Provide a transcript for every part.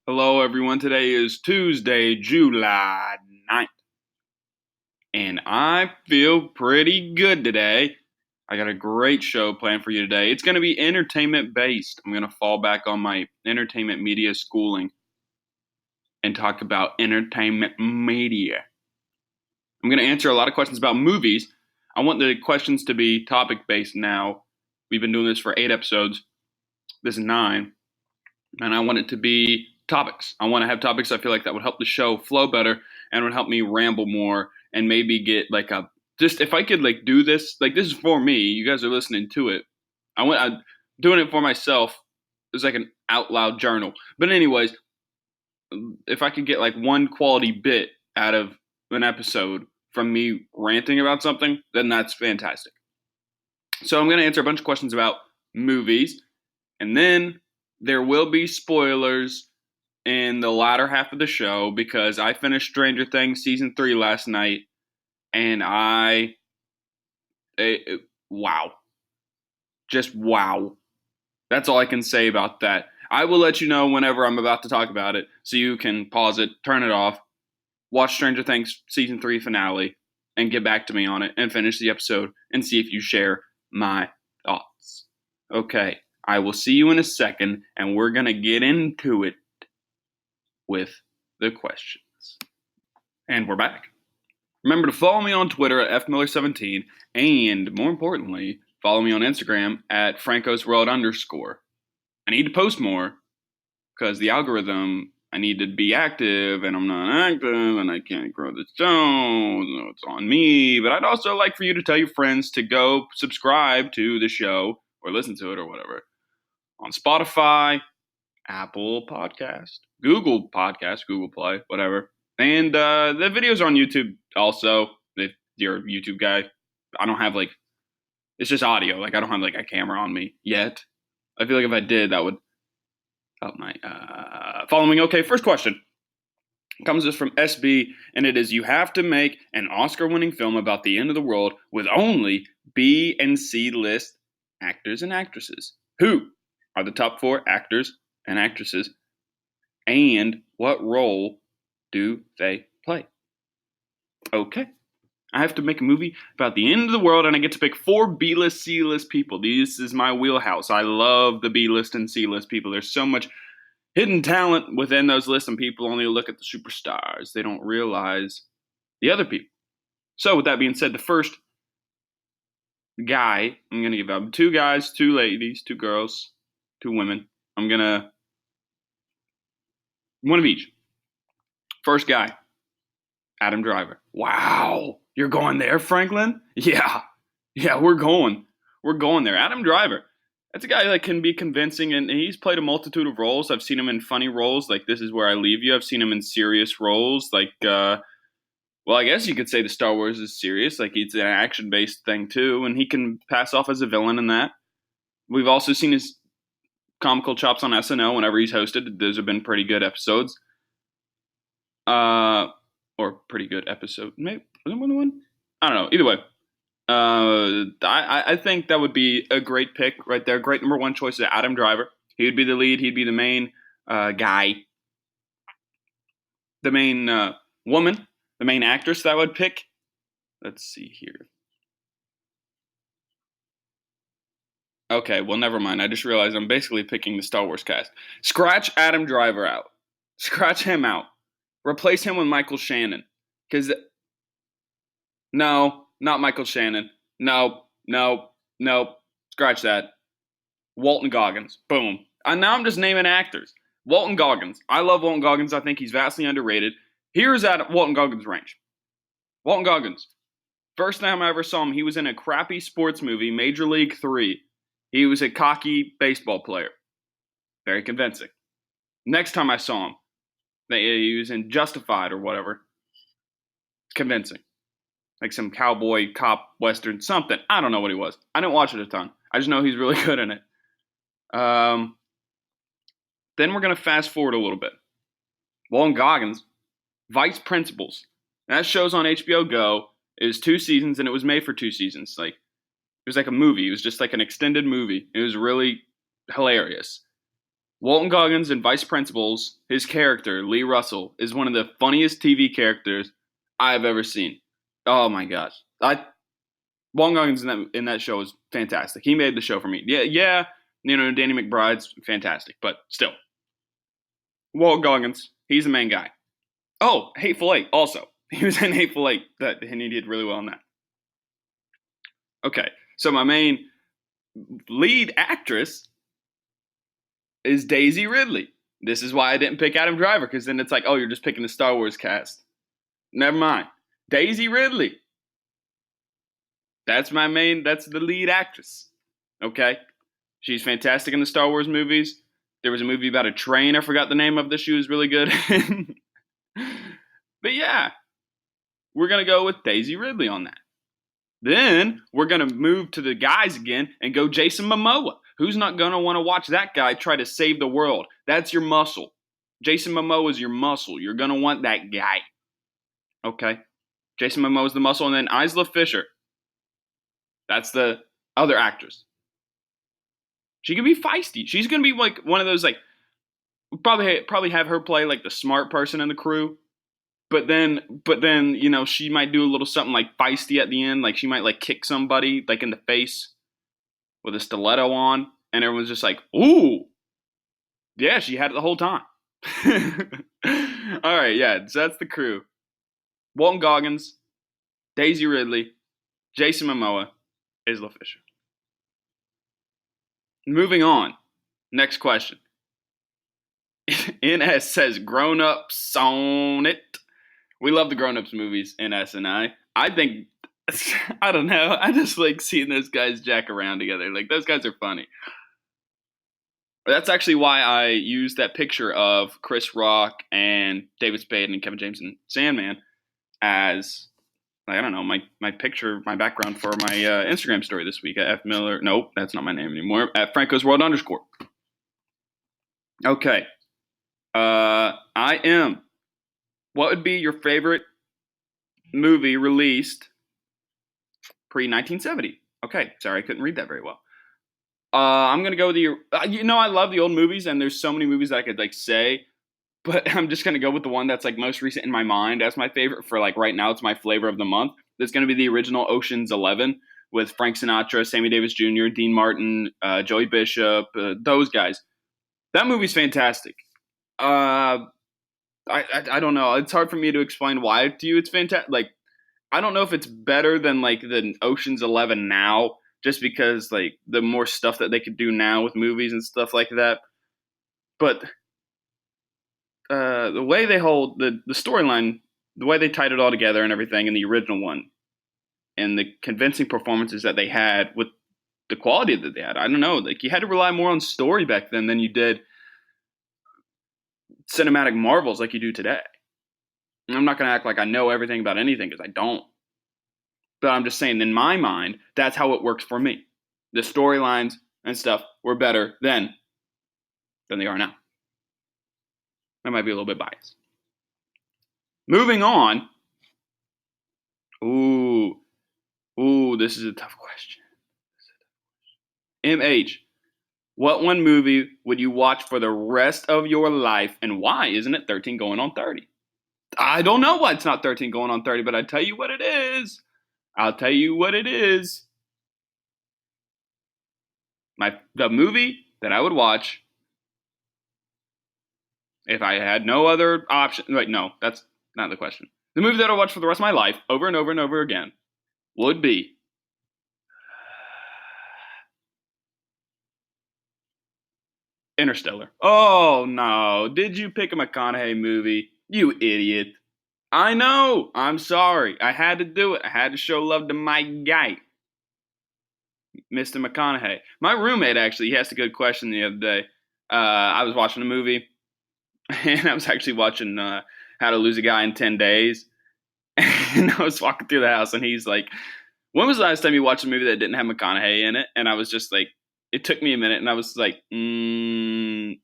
Hello, everyone. Today is Tuesday, July 9th, and I feel pretty good today. I got a great show planned for you today. It's going to be entertainment based. I'm going to fall back on my entertainment media schooling and talk about entertainment media. I'm going to answer a lot of questions about movies. I want the questions to be topic based now. We've been doing this for 8 episodes. This is 9. And I want it to be topics. I want to have topics I feel like that would help the show flow better and would help me ramble more and maybe get like a just if I could like do this like this is for me. You guys are listening to it. I'm doing it for myself. It's like an out loud journal. But anyways, if I could get like one quality bit out of an episode from me ranting about something, then that's fantastic. So I'm going to answer a bunch of questions about movies, and then there will be spoilers in the latter half of the show because I finished Stranger Things season 3 last night, and wow, just wow. That's all I can say about that. I will let you know whenever I'm about to talk about it, so you can pause it, turn it off, watch Stranger Things season 3 finale, and get back to me on it and finish the episode and see if you share my thoughts. Okay, I will see you in a second, and we're going to get into it with the questions. And we're back. Remember to follow me on Twitter at fmiller17, and more importantly, follow me on Instagram at francosworld_. I need to post more because the algorithm, I need to be active, and I'm not active, and I can't grow the show, so it's on me. But I'd also like for you to tell your friends to go subscribe to the show or listen to it or whatever on Spotify, Apple Podcast, Google Podcast, Google Play, whatever. And the videos are on YouTube also, if you're a YouTube guy. I don't have it's just audio. Like I don't have like a camera on me yet. I feel like if I did, that would help my following. Okay, first question comes from SB, and it is: you have to make an Oscar-winning film about the end of the world with only B and C list actors and actresses. Who are the top 4 actors and actresses, and what role do they play? Okay. I have to make a movie about the end of the world, and I get to pick 4 B-list, C-list people. This is my wheelhouse. I love the B-list and C-list people. There's so much hidden talent within those lists, and people only look at the superstars. They don't realize the other people. So with that being said, the first guy, I'm going to give up 2 guys, 2 ladies, 2 girls, 2 women. I'm going to one of each. First guy, Adam Driver. Wow. You're going there, Franklin? Yeah, we're going. We're going there. Adam Driver. That's a guy that can be convincing, and he's played a multitude of roles. I've seen him in funny roles, like This Is Where I Leave You. I've seen him in serious roles, like, well, I guess you could say the Star Wars is serious. Like, it's an action-based thing, too, and he can pass off as a villain in that. We've also seen his comical chops on SNL whenever he's hosted. Those have been pretty good episodes. Or pretty good episode. Maybe was it more than one? I don't know. Either way, I think that would be a great pick right there. Great number 1 choice is Adam Driver. He would be the lead. He'd be the main guy, the main woman, the main actress that I would pick. Let's see here. Okay, well, never mind. I just realized I'm basically picking the Star Wars cast. Scratch Adam Driver out. Scratch him out. Replace him with Michael Shannon. Because, no, not Michael Shannon. No. Scratch that. Walton Goggins. Boom. And now I'm just naming actors. Walton Goggins. I love Walton Goggins. I think he's vastly underrated. Here's at Walton Goggins' range. Walton Goggins. First time I ever saw him, he was in a crappy sports movie, Major League 3. He was a cocky baseball player. Very convincing. Next time I saw him, he was in Justified or whatever. Convincing. Like some cowboy cop western something. I don't know what he was. I didn't watch it a ton. I just know he's really good in it. Then we're going to fast forward a little bit. Walton Goggins, Vice Principals. That show's on HBO Go. It was 2 seasons, and it was made for 2 seasons. Like, it was like a movie. It was just like an extended movie. It was really hilarious. Walton Goggins in Vice Principals, his character, Lee Russell, is one of the funniest TV characters I've ever seen. Oh my gosh. Walton Goggins in that show is fantastic. He made the show for me. Yeah, Danny McBride's fantastic, but still. Walton Goggins, he's the main guy. Oh, Hateful Eight, also. He was in Hateful Eight, and he did really well in that. Okay, so my main lead actress is Daisy Ridley. This is why I didn't pick Adam Driver, because then it's like, oh, you're just picking the Star Wars cast. Never mind. Daisy Ridley. That's the lead actress. Okay? She's fantastic in the Star Wars movies. There was a movie about a train. I forgot the name of this. She was really good. But yeah, we're going to go with Daisy Ridley on that. Then we're going to move to the guys again and go Jason Momoa. Who's not going to want to watch that guy try to save the world? That's your muscle. Jason Momoa is your muscle. You're going to want that guy. Okay? Jason Momoa is the muscle. And then Isla Fisher. That's the other actress. She can be feisty. She's going to be like one of those, like, probably have her play like the smart person in the crew. But then, she might do a little something like feisty at the end. Like she might like kick somebody like in the face with a stiletto on, and everyone's just like, "Ooh, yeah, she had it the whole time." All right, yeah, so that's the crew: Walton Goggins, Daisy Ridley, Jason Momoa, Isla Fisher. Moving on. Next question. NS says, "Grown Ups on it." We love the Grown Ups movies, NS and I. I think, I don't know, I just like seeing those guys jack around together. Like, those guys are funny. That's actually why I used that picture of Chris Rock and David Spade and Kevin James and Sandman as, I don't know, my picture, my background for my Instagram story this week at F Miller. Nope, that's not my name anymore. At Franco's World _ Okay. I am. What would be your favorite movie released pre-1970? Okay, sorry, I couldn't read that very well. I'm going to go with the, I love the old movies, and there's so many movies that I could, like, say, but I'm just going to go with the one that's, like, most recent in my mind as my favorite for, like, right now. It's my flavor of the month. That's going to be the original Ocean's 11 with Frank Sinatra, Sammy Davis Jr., Dean Martin, Joey Bishop, those guys. That movie's fantastic. I don't know. It's hard for me to explain why to you it's fantastic. Like, I don't know if it's better than like the Ocean's 11 now, just because like the more stuff that they could do now with movies and stuff like that. But the way they hold the storyline, the way they tied it all together and everything in the original one, and the convincing performances that they had with the quality that they had, I don't know. Like, you had to rely more on story back then than you did cinematic marvels like you do today. And I'm not going to act like I know everything about anything, because I don't. But I'm just saying, in my mind, that's how it works for me. The storylines and stuff were better then than they are now. I might be a little bit biased. Moving on. Ooh, this is a tough question. MH, what one movie would you watch for the rest of your life, and why isn't it 13 going on 30? I don't know why it's not 13 going on 30, but I tell you what it is. I'll tell you what it is. The movie that I would watch if I had no other option. Wait, no, that's not the question. The movie that I would watch for the rest of my life, over and over and over again, would be Interstellar. Oh, no. Did you pick a McConaughey movie? You idiot. I know. I'm sorry. I had to do it. I had to show love to my guy, Mr. McConaughey. My roommate, actually, he asked a good question the other day. I was watching a movie, and I was actually watching How to Lose a Guy in 10 Days. And I was walking through the house, and he's like, when was the last time you watched a movie that didn't have McConaughey in it? And I was just like, it took me a minute, and I was like, never.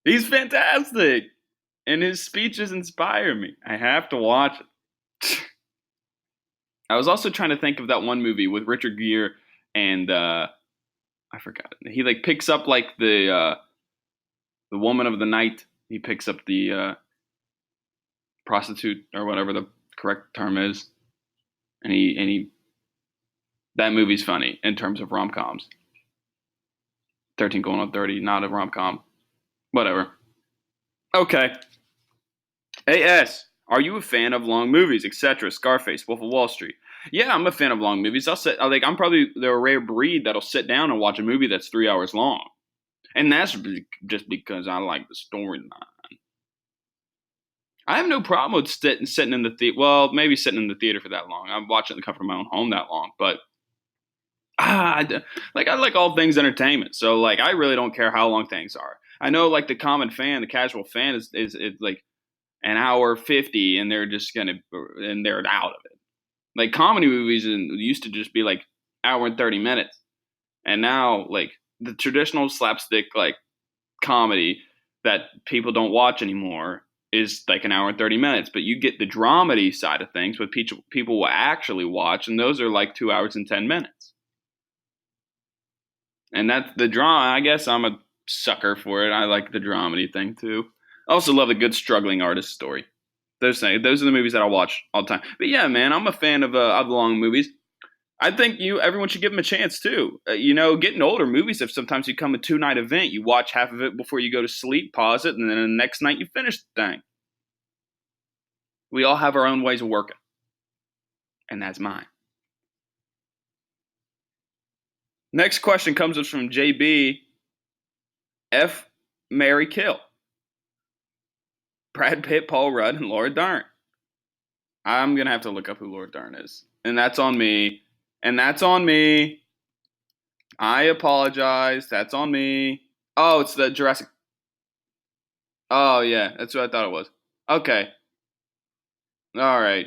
He's fantastic, and his speeches inspire me. I have to watch it. I was also trying to think of that one movie with Richard Gere and I forgot. He like picks up like the woman of the night. He picks up the prostitute or whatever the correct term is, and he that movie's funny in terms of rom coms. 13 going on 30, not a rom com. Whatever. Okay. AS, are you a fan of long movies, etc.? Scarface, Wolf of Wall Street. Yeah, I'm a fan of long movies. I'm probably the rare breed that'll sit down and watch a movie that's 3 hours long, and that's just because I like the storyline. I have no problem with sitting in the theater. Well, maybe sitting in the theater for that long. I'm watching the comfort of my own home that long, but I like all things entertainment. So like I really don't care how long things are. I know like the common fan, the casual fan is like an hour 50, and they're just and they're out of it. Like comedy movies used to just be like hour and 30 minutes, and now like the traditional slapstick like comedy that people don't watch anymore is like an hour and 30 minutes, but you get the dramedy side of things, what people will actually watch, and those are like 2 hours and 10 minutes. And that's the drama. I guess I'm a sucker for it. I like the dramedy thing too. I also love a good struggling artist story. Those are the movies that I watch all the time. But yeah, man, I'm a fan of long movies. I think everyone should give them a chance too. Getting older, movies have sometimes become a 2-night event. You watch half of it before you go to sleep, pause it, and then the next night you finish the thing. We all have our own ways of working, and that's mine. Next question comes us from JB. F, Mary, Kill. Brad Pitt, Paul Rudd, and Laura Dern. I'm going to have to look up who Laura Dern is. And that's on me. I apologize. That's on me. Oh, it's the Jurassic. Oh, yeah. That's what I thought it was. Okay. All right.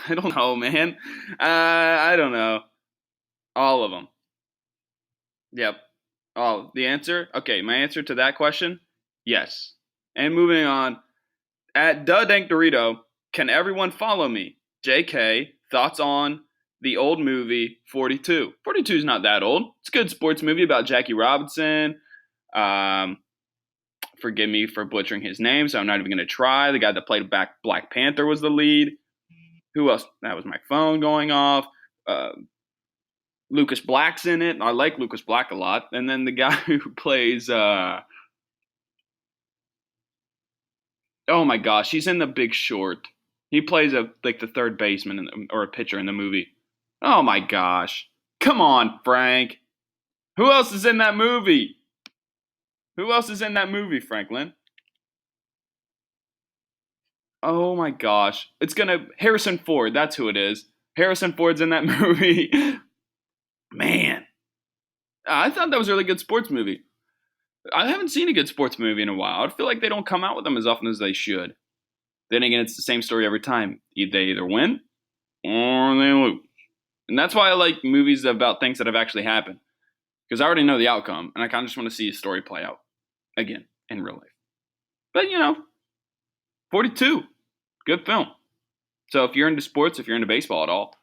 I don't know, man. I don't know. All of them. Yep. Oh, the answer? Okay, my answer to that question? Yes. And moving on. At Dank Dorito, can everyone follow me? JK, thoughts on the old movie 42? 42 is not that old. It's a good sports movie about Jackie Robinson. Forgive me for butchering his name, so I'm not even going to try. The guy that played Black Panther was the lead. Who else? That was my phone going off. Lucas Black's in it. I like Lucas Black a lot. And then the guy who plays oh my gosh, he's in The Big Short. He plays the third baseman or a pitcher in the movie. Oh my gosh. Come on, Frank. Who else is in that movie? Franklin? Oh my gosh. Harrison Ford, that's who it is. Harrison Ford's in that movie. Man. I thought that was a really good sports movie. I haven't seen a good sports movie in a while. I feel like they don't come out with them as often as they should. Then again, it's the same story every time. They either win or they lose. And that's why I like movies about things that have actually happened. Because I already know the outcome, and I kind of just want to see a story play out again in real life. But, 42. Good film. So if you're into sports, if you're into baseball at all,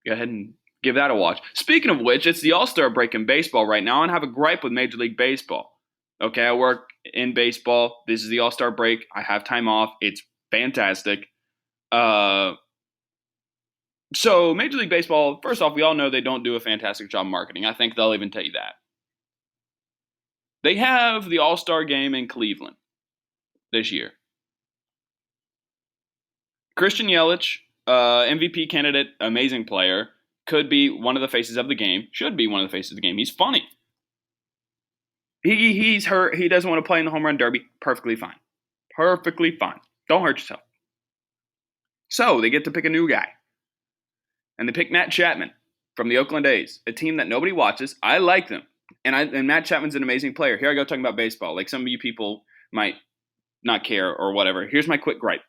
go ahead and give that a watch. Speaking of which, it's the All-Star break in baseball right now, and I have a gripe with Major League Baseball. Okay, I work in baseball. This is the All-Star break. I have time off. It's fantastic. So Major League Baseball, first off, we all know they don't do a fantastic job marketing. I think they'll even tell you that. They have the All-Star game in Cleveland this year. Christian Yelich, MVP candidate, amazing player, could be one of the faces of the game, should be one of the faces of the game. He's funny. He's hurt. He doesn't want to play in the home run derby. Perfectly fine. Don't hurt yourself. So they get to pick a new guy. And they pick Matt Chapman from the Oakland A's, a team that nobody watches. I like them. And Matt Chapman's an amazing player. Here I go talking about baseball. Like some of you people might not care or whatever. Here's my quick gripe.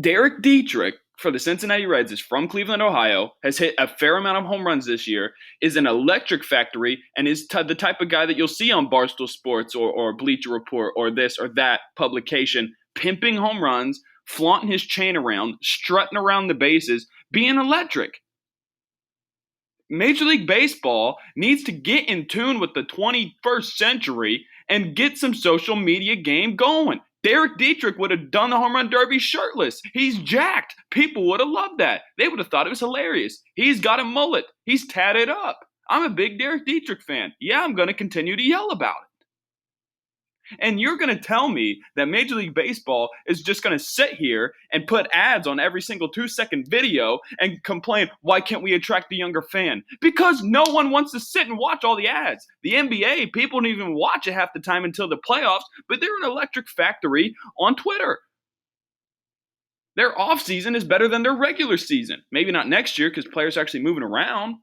Derek Dietrich for the Cincinnati Reds is from Cleveland, Ohio, has hit a fair amount of home runs this year, is an electric factory, and is the type of guy that you'll see on Barstool Sports or Bleacher Report or this or that publication, pimping home runs, flaunting his chain around, strutting around the bases, being electric. Major League Baseball needs to get in tune with the 21st century and get some social media game going. Derek Dietrich would have done the home run derby shirtless. He's jacked. People would have loved that. They would have thought it was hilarious. He's got a mullet. He's tatted up. I'm a big Derek Dietrich fan. Yeah, I'm going to continue to yell about it. And you're going to tell me that Major League Baseball is just going to sit here and put ads on every single 2-second video and complain, why can't we attract the younger fan? Because no one wants to sit and watch all the ads. The NBA, people don't even watch it half the time until the playoffs, but they're an electric factory on Twitter. Their off season is better than their regular season. Maybe not next year because players are actually moving around.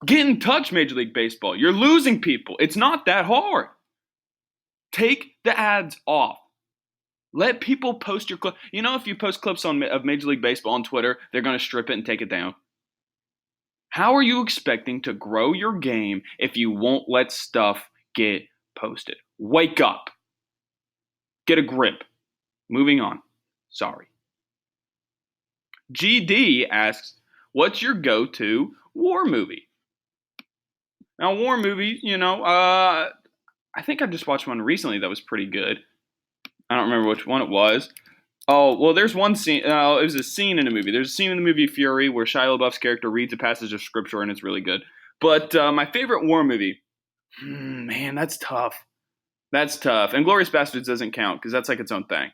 Get in touch, Major League Baseball. You're losing people. It's not that hard. Take the ads off. Let people post your clip. You know, if you post clips of Major League Baseball on Twitter, they're going to strip it and take it down. How are you expecting to grow your game if you won't let stuff get posted? Wake up. Get a grip. Moving on. Sorry. GD asks, what's your go-to war movie? Now, war movies, I think I just watched one recently that was pretty good. I don't remember which one it was. Oh, well, there's one scene. It was a scene in a movie. There's a scene in the movie Fury where Shia LaBeouf's character reads a passage of scripture, and it's really good. But my favorite war movie, man, that's tough. That's tough. And Glorious Bastards doesn't count because that's like its own thing.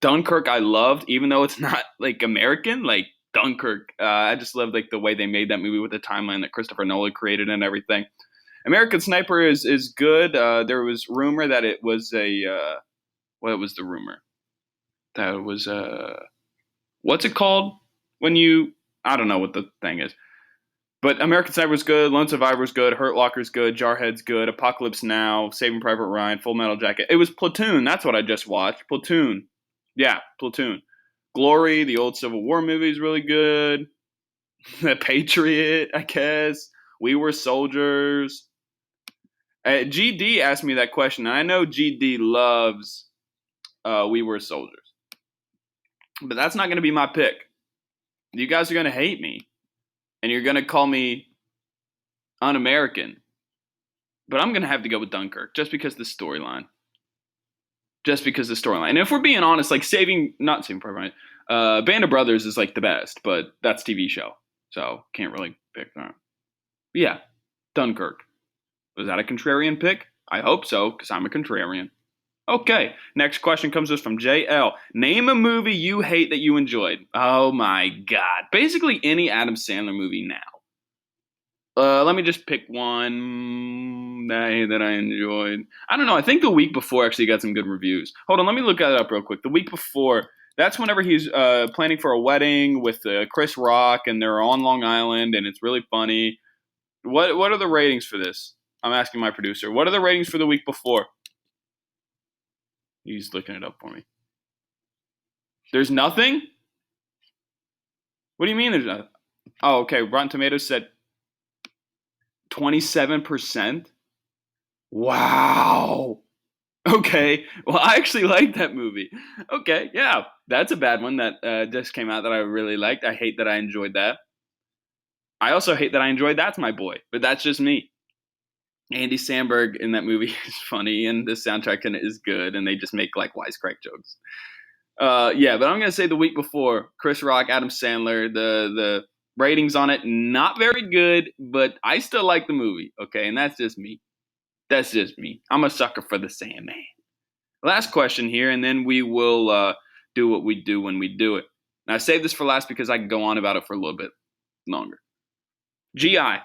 Dunkirk I loved, even though it's not like American, like Dunkirk. I just loved like the way they made that movie with the timeline that Christopher Nolan created and everything. American Sniper is good. There was rumor that it was what was the rumor? That it was what's it called? I don't know what the thing is. But American Sniper was good, Lone Survivor was good, Hurt Locker's good, Jarhead's good, Apocalypse Now, Saving Private Ryan, Full Metal Jacket. It was Platoon. That's what I just watched. Platoon. Yeah, Platoon. Glory, the old Civil War movie is really good. The Patriot, I guess. We Were Soldiers. GD asked me that question, and I know GD loves We Were Soldiers. But that's not going to be my pick. You guys are going to hate me, and you're going to call me un-American. But I'm going to have to go with Dunkirk, just because the storyline. And if we're being honest, like not Saving Private Ryan, Band of Brothers is like the best, but that's TV show. So can't really pick that. But yeah, Dunkirk. Was that a contrarian pick? I hope so, because I'm a contrarian. Okay, next question comes to us from JL. Name a movie you hate that you enjoyed. Oh my God. Basically any Adam Sandler movie now. Let me just pick one that I enjoyed. I don't know. I think The Week Before actually got some good reviews. Hold on, let me look that up real quick. The Week Before, that's whenever he's planning for a wedding with Chris Rock, and they're on Long Island, and it's really funny. What are the ratings for this? I'm asking my producer. What are the ratings for The Week Before? He's looking it up for me. There's nothing? What do you mean there's nothing? Oh, okay. Rotten Tomatoes said 27%. Wow. Okay. Well, I actually like that movie. Okay. Yeah. That's a bad one that just came out that I really liked. I hate that I enjoyed that. I also hate that I enjoyed That's My Boy, but that's just me. Andy Samberg in that movie is funny, and the soundtrack in it is good, and they just make like wisecrack jokes. Yeah, but I'm gonna say The Week Before, Chris Rock, Adam Sandler. The ratings on it not very good, but I still like the movie. Okay, and that's just me. I'm a sucker for the Sandman. Last question here, and then we will do what we do when we do it. Now I saved this for last because I can go on about it for a little bit longer. GI.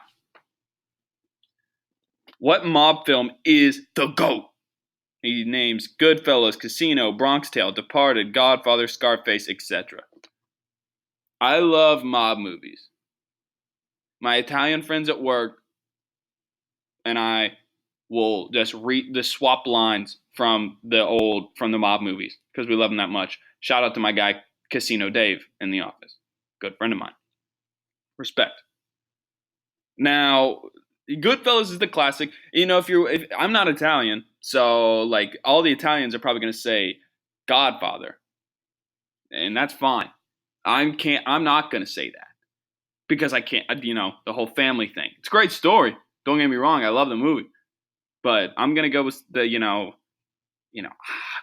What mob film is the GOAT? He names Goodfellas, Casino, Bronx Tale, Departed, Godfather, Scarface, etc. I love mob movies. My Italian friends at work and I will just swap lines from the mob movies because we love them that much. Shout out to my guy Casino Dave in the office. Good friend of mine. Respect. Now, Goodfellas is the classic. You know, if I'm not Italian, so like all the Italians are probably going to say Godfather, and that's fine. I'm not gonna say that because I can't. The whole family thing. It's a great story. Don't get me wrong. I love the movie, but I'm gonna go with the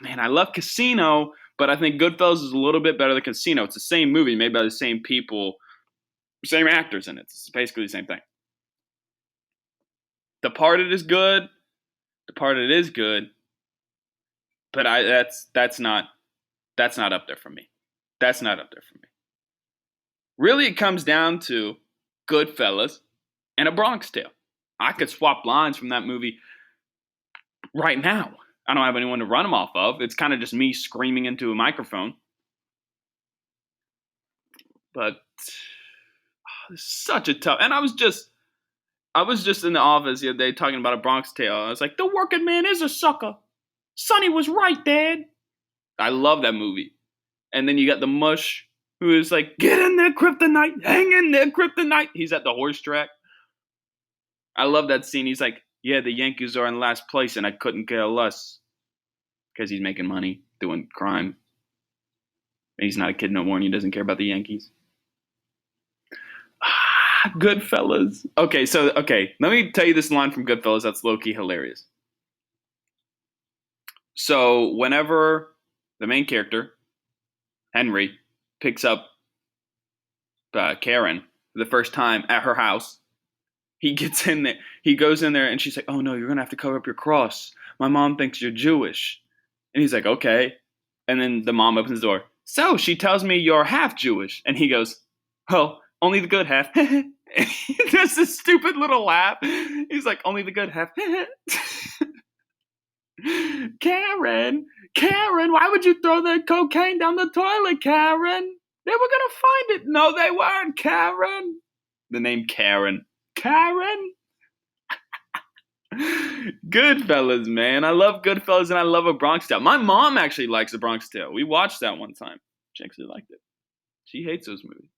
man. I love Casino, but I think Goodfellas is a little bit better than Casino. It's the same movie made by the same people, same actors in it. It's basically the same thing. Departed is good. Departed is good, but that's not up there for me. That's not up there for me. Really, it comes down to Goodfellas and A Bronx Tale. I could swap lines from that movie right now. I don't have anyone to run them off of. It's kind of just me screaming into a microphone. But it's such a tough. And I was just in the office the other day talking about A Bronx Tale. I was like, the working man is a sucker. Sonny was right, Dad. I love that movie. And then you got the mush who is like, get in there, Kryptonite. Hang in there, Kryptonite. He's at the horse track. I love that scene. He's like, yeah, the Yankees are in last place and I couldn't care less. Because he's making money doing crime. And he's not a kid no more and he doesn't care about the Yankees. Goodfellas. Okay, let me tell you this line from Goodfellas that's low-key hilarious. So whenever the main character, Henry, picks up Karen for the first time at her house, he gets in there. He goes in there and she's like, oh no, you're going to have to cover up your cross. My mom thinks you're Jewish. And he's like, okay. And then the mom opens the door. So she tells me you're half Jewish. And he goes, oh, only the good half. He does this stupid little laugh. He's like, only the good half. Karen, why would you throw that cocaine down the toilet, Karen? They were going to find it. No, they weren't, Karen. The name Karen. Karen? Goodfellas, man. I love Goodfellas and I love A Bronx Tale. My mom actually likes A Bronx Tale. We watched that one time. She actually liked it. She hates those movies.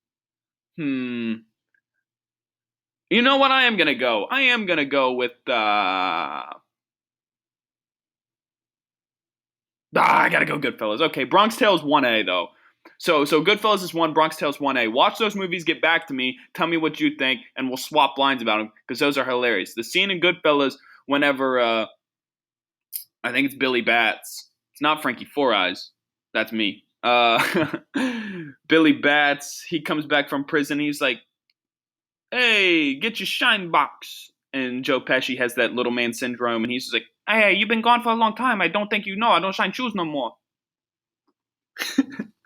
You know what? I am going to go. I am going to go with... I got to go Goodfellas. Okay, Bronx Tale is 1A, though. So Goodfellas is 1, Bronx Tale is 1A. Watch those movies, get back to me, tell me what you think, and we'll swap lines about them, because those are hilarious. The scene in Goodfellas, whenever, I think it's Billy Bats. It's not Frankie Four Eyes. That's me. Billy Bats, he comes back from prison, he's like, hey, get your shine box. And Joe Pesci has that little man syndrome, and he's just like, hey, you've been gone for a long time. I don't think you know. I don't shine shoes no more.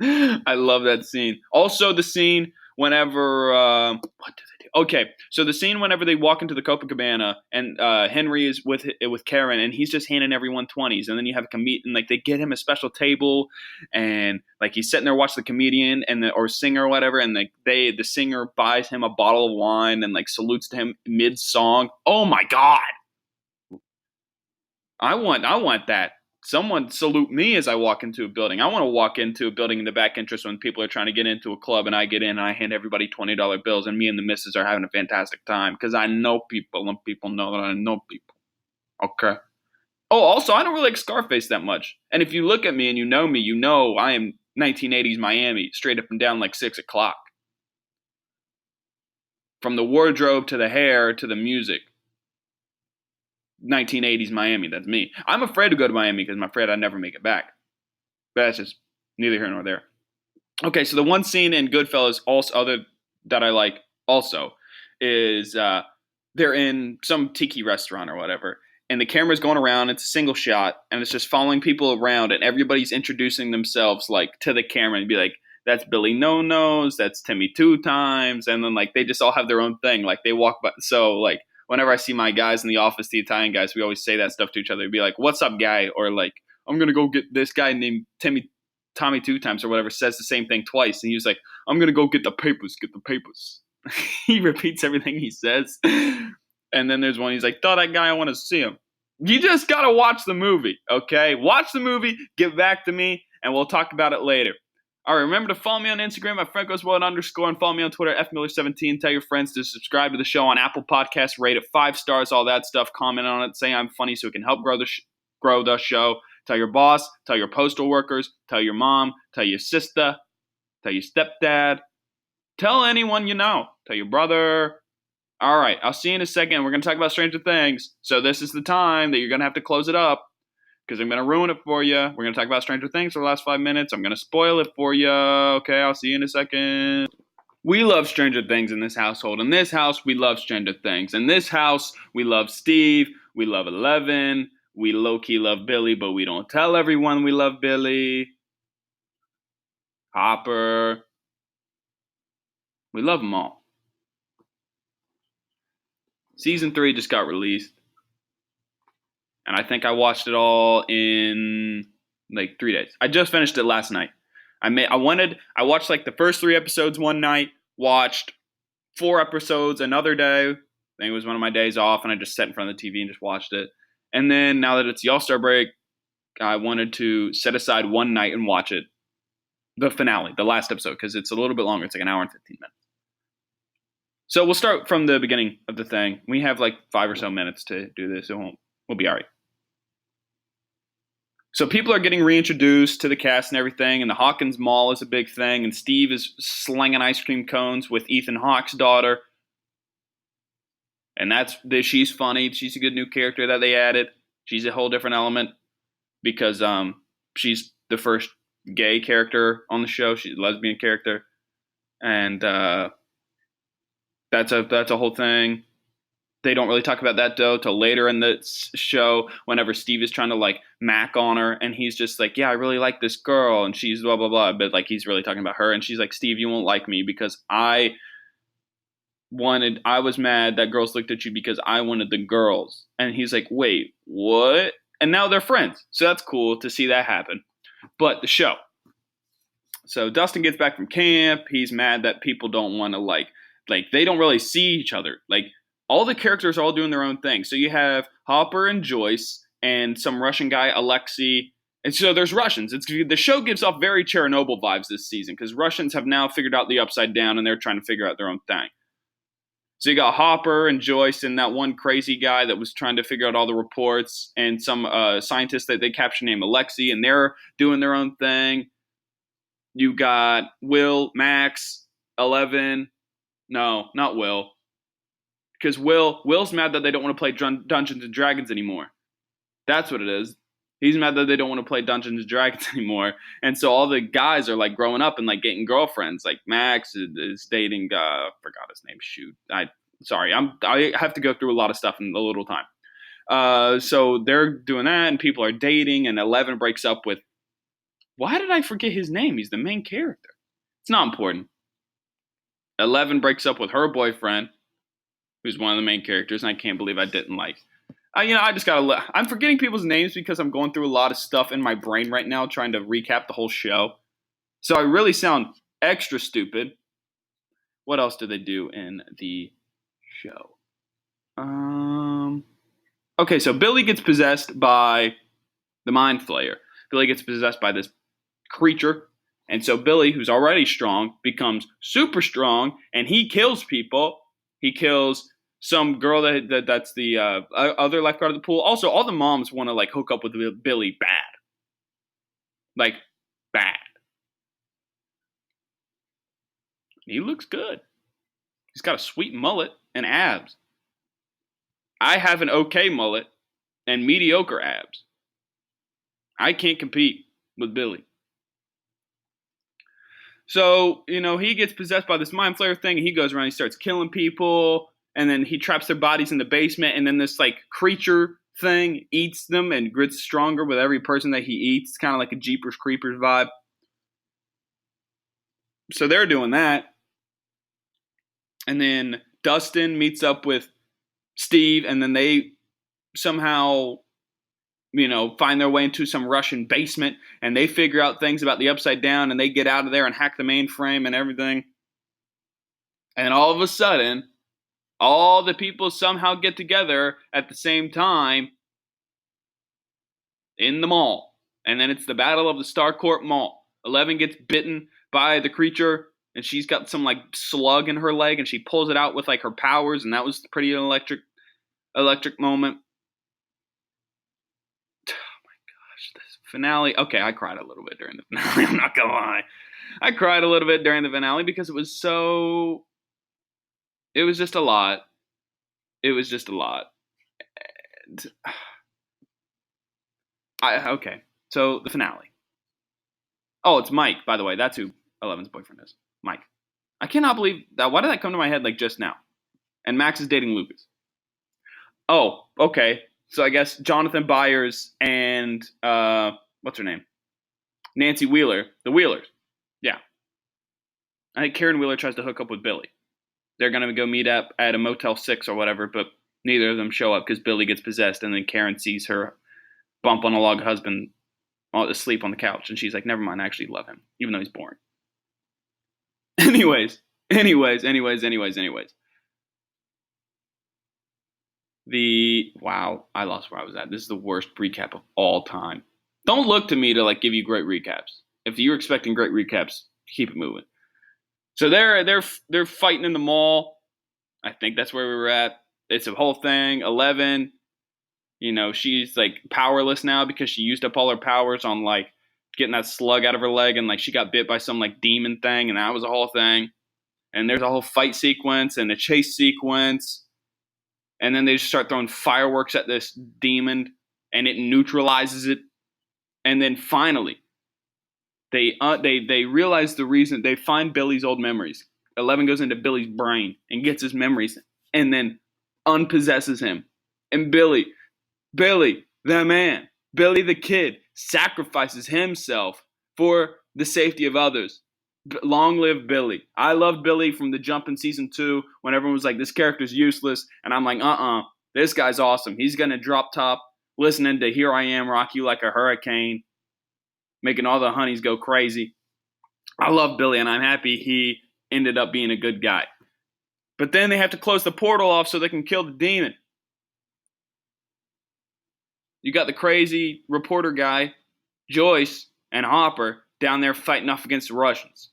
I love that scene. Also, the scene whenever what do they do? Okay, so the scene whenever they walk into the Copacabana and Henry is with Karen and he's just handing everyone 20s, and then you have a comedian, like they get him a special table, and like he's sitting there watching the comedian or singer or whatever, and the singer buys him a bottle of wine and like salutes to him mid song. Oh my God, I want that. Someone salute me as I walk into a building. I want to walk into a building in the back entrance when people are trying to get into a club, and I get in and I hand everybody $20 bills, and me and the missus are having a fantastic time because I know people and people know that I know people. Okay. Oh, also, I don't really like Scarface that much. And if you look at me and you know I am 1980s Miami, straight up and down like 6 o'clock. From the wardrobe to the hair to the music. 1980s Miami, that's me. I'm afraid to go to Miami because I'm afraid I'd never make it back. But that's just neither here nor there. Okay, so the one scene in Goodfellas also other that I like also is they're in some tiki restaurant or whatever, and the camera's going around, it's a single shot, and it's just following people around, and everybody's introducing themselves like to the camera and be like, that's Billy No Nose, that's Timmy Two Times, and then like they just all have their own thing. Like they walk by, so like whenever I see my guys in the office, the Italian guys, we always say that stuff to each other. We'd be like, what's up, guy? Or like, I'm going to go get this guy named Tommy Two Times or whatever, says the same thing twice. And he was like, I'm going to go get the papers. He repeats everything he says. And then there's one, he's like, that guy, I want to see him. You just got to watch the movie, okay? Watch the movie, get back to me, and we'll talk about it later. All right, remember to follow me on Instagram at Franco'sWorld_ and follow me on Twitter at FMiller17. Tell your friends to subscribe to the show on Apple Podcasts, rate it 5 stars, all that stuff. Comment on it, say I'm funny so it can help grow the show. Tell your boss, tell your postal workers, tell your mom, tell your sister. Tell your stepdad. Tell anyone you know. Tell your brother. All right, I'll see you in a second. We're going to talk about Stranger Things. So this is the time that you're going to have to close it up because I'm going to ruin it for you. We're going to talk about Stranger Things for the last 5 minutes. I'm going to spoil it for you. Okay, I'll see you in a second. We love Stranger Things in this household. In this house, we love Stranger Things. In this house, we love Steve. We love Eleven. We low-key love Billy, but we don't tell everyone we love Billy. Hopper. We love them all. Season 3 just got released. And I think I watched it all in like 3 days. I just finished it last night. I watched like the first 3 episodes one night, watched 4 episodes another day. I think it was one of my days off, and I just sat in front of the TV and just watched it. And then now that it's the All-Star break, I wanted to set aside one night and watch it. The finale, the last episode, because it's a little bit longer. It's like an hour and 15 minutes. So we'll start from the beginning of the thing. We have like 5 or so minutes to do this. We'll be all right. So people are getting reintroduced to the cast and everything, and the Hawkins Mall is a big thing, and Steve is slinging ice cream cones with Ethan Hawke's daughter. And she's funny. She's a good new character that they added. She's a whole different element because she's the first gay character on the show. She's a lesbian character. And that's a whole thing. They don't really talk about that, though, till later in the show whenever Steve is trying to, like, mac on her. And he's just like, yeah, I really like this girl. And she's blah, blah, blah. But, like, he's really talking about her. And she's like, Steve, you won't like me because I was mad that girls looked at you because I wanted the girls. And he's like, wait, what? And now they're friends. So that's cool to see that happen. But the show. So Dustin gets back from camp. He's mad that people don't want to, like, they don't really see each other. Like, all the characters are all doing their own thing. So you have Hopper and Joyce and some Russian guy, Alexei. And so there's Russians. The show gives off very Chernobyl vibes this season because Russians have now figured out the Upside Down and they're trying to figure out their own thing. So you got Hopper and Joyce and that one crazy guy that was trying to figure out all the reports and some scientist that they captured named Alexei, and they're doing their own thing. You got Will, Max, 11. No, not Will. Because Will's mad that they don't want to play Dungeons and Dragons anymore. That's what it is. He's mad that they don't want to play Dungeons and Dragons anymore. And so all the guys are like growing up and like getting girlfriends. Like Max is dating, forgot his name. Shoot. I have to go through a lot of stuff in a little time. So they're doing that and people are dating and 11 breaks up with, why did I forget his name? He's the main character. It's not important. 11 breaks up with her boyfriend, who's one of the main characters, and I can't believe I didn't like. I'm forgetting people's names because I'm going through a lot of stuff in my brain right now trying to recap the whole show. So I really sound extra stupid. What else do they do in the show? Okay, so Billy gets possessed by the Mind Flayer. Billy gets possessed by this creature. And so Billy, who's already strong, becomes super strong, and he kills people. He kills some girl that's the other lifeguard of the pool. Also, all the moms want to like hook up with Billy bad. Like, bad. He looks good. He's got a sweet mullet and abs. I have an okay mullet and mediocre abs. I can't compete with Billy. So, he gets possessed by this Mind Flayer thing, and he goes around, he starts killing people, and then he traps their bodies in the basement, and then this, like, creature thing eats them and gets stronger with every person that he eats. It's kind of like a Jeepers Creepers vibe. So they're doing that. And then Dustin meets up with Steve, and then they somehow find their way into some Russian basement, and they figure out things about the Upside Down, and they get out of there and hack the mainframe and everything. And all of a sudden, all the people somehow get together at the same time in the mall. And then it's the Battle of the Starcourt Mall. 11 gets bitten by the creature, and she's got some, like, slug in her leg, and she pulls it out with, like, her powers, and that was pretty electric moment. Finale. Okay, I cried a little bit during the finale. I'm not gonna lie. I cried a little bit during the finale because it was so. It was just a lot. It was just a lot. And okay, so the finale. Oh, it's Mike, by the way. That's who Eleven's boyfriend is. Mike. I cannot believe that. Why did that come to my head like just now? And Max is dating Lucas. Oh, okay. So I guess Jonathan Byers and what's her name? Nancy Wheeler, the Wheelers. Yeah. I think Karen Wheeler tries to hook up with Billy. They're gonna go meet up at a Motel 6 or whatever, but neither of them show up because Billy gets possessed, and then Karen sees her bump on a log husband asleep on the couch, and she's like, "Never mind, I actually love him, even though he's boring." anyways. Wow, I lost where I was at. This is the worst recap of all time. Don't look to me to like give you great recaps. If you're expecting great recaps, keep it moving. So they're fighting in the mall. I think that's where we were at. It's a whole thing. 11, she's like powerless now because she used up all her powers on like getting that slug out of her leg, and like she got bit by some like demon thing, and that was a whole thing. And there's a whole fight sequence and a chase sequence. And then they just start throwing fireworks at this demon, and it neutralizes it. And then finally, they realize the reason. They find Billy's old memories. 11 goes into Billy's brain and gets his memories, and then unpossesses him. And Billy, the man, Billy the kid, sacrifices himself for the safety of others. Long live Billy. I loved Billy from the jump in season 2 when everyone was like, this character's useless. And I'm like, this guy's awesome. He's going to drop top listening to Here I Am, Rock You Like a Hurricane, making all the honeys go crazy. I love Billy, and I'm happy he ended up being a good guy. But then they have to close the portal off so they can kill the demon. You got the crazy reporter guy, Joyce, and Hopper down there fighting off against the Russians.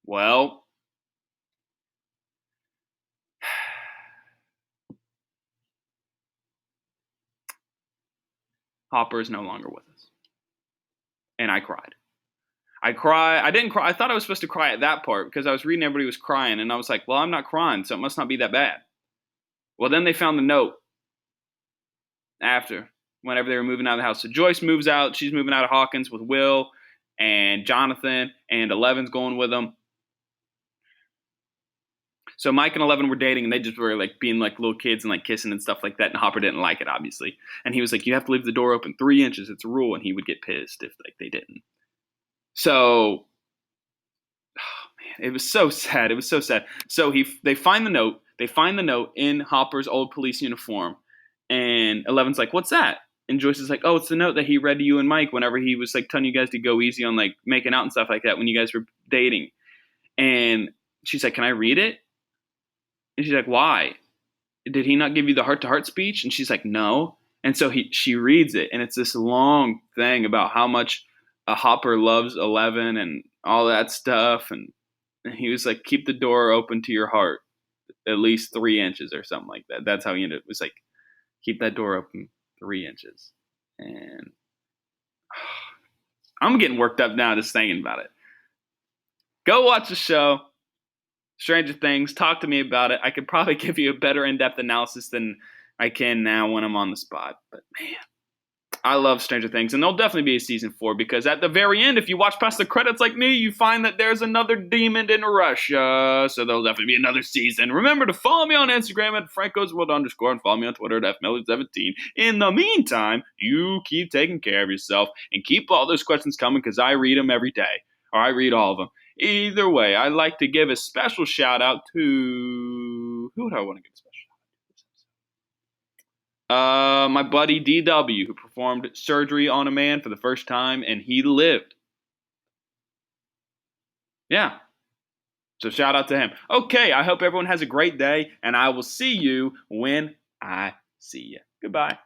Well, Hopper is no longer with us. And I cried. I didn't cry. I thought I was supposed to cry at that part because I was reading everybody was crying, and I was like, well, I'm not crying, so it must not be that bad. Well, then they found the note after, whenever they were moving out of the house. So Joyce moves out. She's moving out of Hawkins with Will and Jonathan, and 11's going with them. So Mike and 11 were dating, and they just were like being like little kids and like kissing and stuff like that. And Hopper didn't like it, obviously. And he was like, you have to leave the door open 3 inches. It's a rule. And he would get pissed if like they didn't. So, man, it was so sad. It was so sad. So they find the note. They find the note in Hopper's old police uniform. And 11's like, what's that? And Joyce is like, oh, it's the note that he read to you and Mike whenever he was like telling you guys to go easy on like making out and stuff like that when you guys were dating. And she's like, can I read it? And she's like, why? Did he not give you the heart-to-heart speech? And she's like, no. And so she reads it, and it's this long thing about how much Hopper loves 11 and all that stuff. And he was like, keep the door open to your heart at least 3 inches or something like that. That's how he ended it. It was like, keep that door open 3 inches. And I'm getting worked up now just thinking about it. Go watch the show. Stranger Things, talk to me about it. I could probably give you a better in-depth analysis than I can now when I'm on the spot. But man, I love Stranger Things, and there'll definitely be a season 4 because at the very end, if you watch past the credits like me, you find that there's another demon in Russia. So there'll definitely be another season. Remember to follow me on Instagram at Francosworld_ and follow me on Twitter at F917. In the meantime, you keep taking care of yourself and keep all those questions coming because I read them every day, or I read all of them. Either way, I'd like to give a special shout out to who would I want to give a special shout out to? My buddy DW, who performed surgery on a man for the first time, and he lived. Yeah. So shout out to him. Okay, I hope everyone has a great day, and I will see you when I see you. Goodbye.